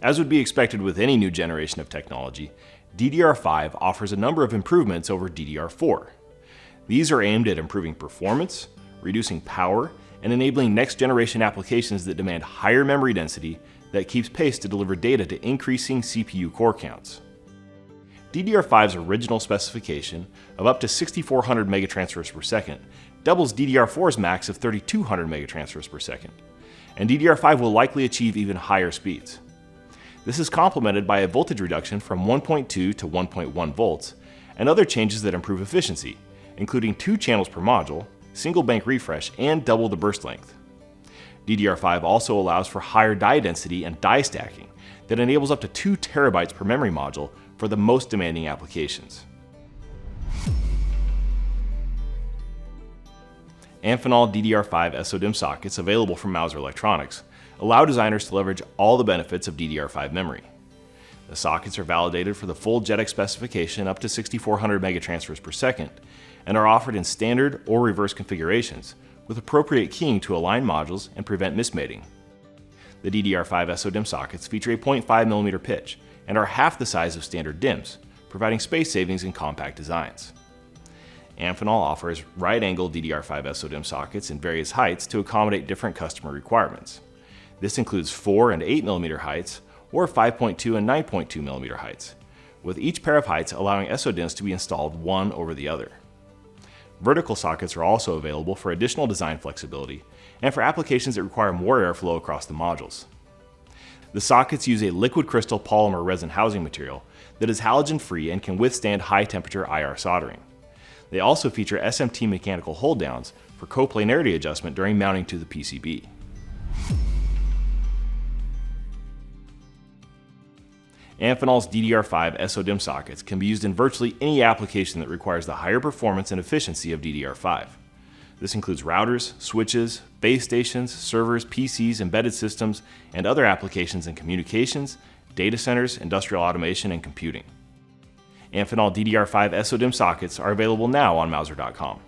As would be expected with any new generation of technology, DDR5 offers a number of improvements over DDR4. These are aimed at improving performance, reducing power, and enabling next-generation applications that demand higher memory density that keeps pace to deliver data to increasing CPU core counts. DDR5's original specification of up to 6400 megatransfers per second doubles DDR4's max of 3200 megatransfers per second, and DDR5 will likely achieve even higher speeds. This is complemented by a voltage reduction from 1.2 to 1.1 volts and other changes that improve efficiency, including 2 channels per module, single bank refresh, and double the burst length. DDR5 also allows for higher die density and die stacking that enables up to 2 terabytes per memory module for the most demanding applications. Amphenol DDR5 SO-DIMM sockets available from Mouser Electronics allow designers to leverage all the benefits of DDR5 memory. The sockets are validated for the full JEDEC specification up to 6400 megatransfers per second and are offered in standard or reverse configurations with appropriate keying to align modules and prevent mismating. The DDR5 SO-DIMM sockets feature a 0.5mm pitch and are half the size of standard DIMMs, providing space savings in compact designs. Amphenol offers right-angle DDR5 SO-DIMM sockets in various heights to accommodate different customer requirements. This includes 4 and 8mm heights or 5.2 and 9.2mm heights, with each pair of heights allowing SO-DIMMs to be installed one over the other. Vertical sockets are also available for additional design flexibility and for applications that require more airflow across the modules. The sockets use a liquid crystal polymer resin housing material that is halogen-free and can withstand high-temperature IR soldering. They also feature SMT mechanical hold-downs for coplanarity adjustment during mounting to the PCB. Amphenol's DDR5 SO-DIMM sockets can be used in virtually any application that requires the higher performance and efficiency of DDR5. This includes routers, switches, base stations, servers, PCs, embedded systems, and other applications in communications, data centers, industrial automation, and computing. Amphenol DDR5 SO-DIMM sockets are available now on Mouser.com.